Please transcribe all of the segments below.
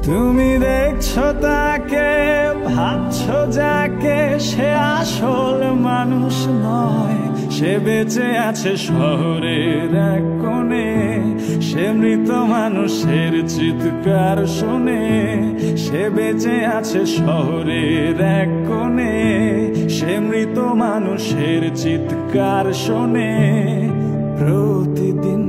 তুমি দেখছো তাকে, ভাবছো যাকে, সে আসল মানুষ নয়। সে বেঁচে আছে শহরের এক কোণে, সে মৃত মানুষের চিৎকার শোনে। সে বেঁচে আছে শহরের এক কোণে, সে মৃত মানুষের চিৎকার শোনে প্রতিদিন।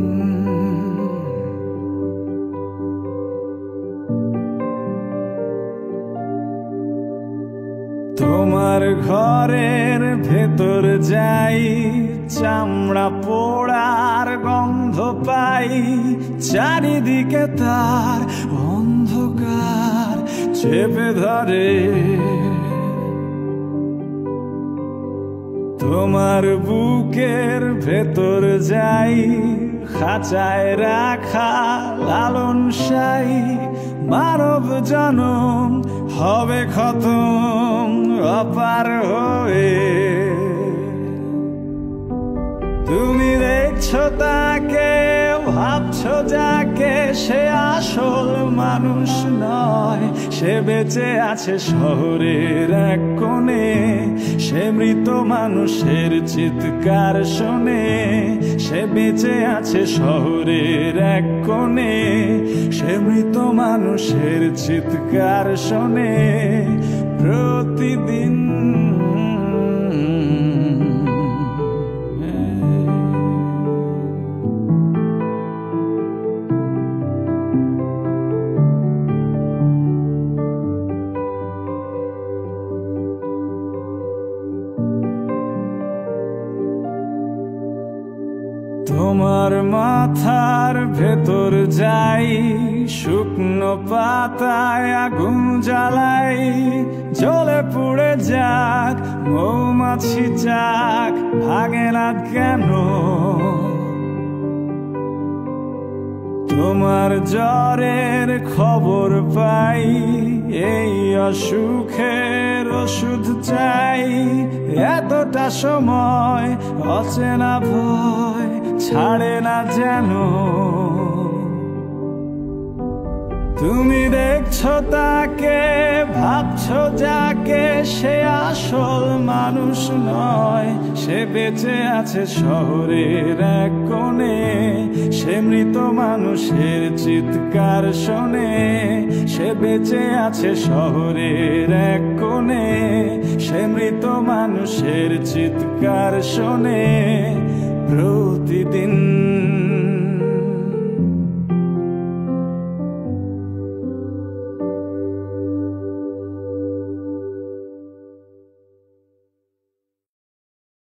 তোমার ঘরের ভেতর যাই, চামড়া পোড়ার গন্ধ পাই, চারিদিকে তার অন্ধকার চেপে ধরে। তোমার বুকের ভেতর যাই, খাঁচায় রাখা লালন সাই, মানব জনম হবে খতম অপার হয়ে। তুমি দেখছো তাকে, ভাবছো যাকে, সে আসল মানুষ নয়। সে বেঁচে আছে শহরের এক কোণে, সে মৃত মানুষের চিৎকার শোনে। সে বেঁচে আছে শহরের এক কোণে, সে মৃত মানুষের চিৎকার শোনে প্রতিদিন। তোমার মাথার ভেতর যাই, শুকনো পাতায় আগুন জ্বালাই, জ্বলে পুড়ে যাক মৌমাছি যাক, ভাগে না কেন? তোমার জ্বরের খবর পাই, এই অসুখের ওষুধ চাই। এতটা সময় অচেনা ভয় ছাড়ে না যেন। তুমি দেখছো তাকে, ভাবছো যাকে, সে আসল মানুষ নয়। সে বেঁচে আছে শহরের এক কোণে, সে মৃত মানুষের চিৎকার শোনে। সে বেঁচে আছে শহরের এক কোণে, সে মৃত মানুষের চিৎকার শোনে প্রতিদিন।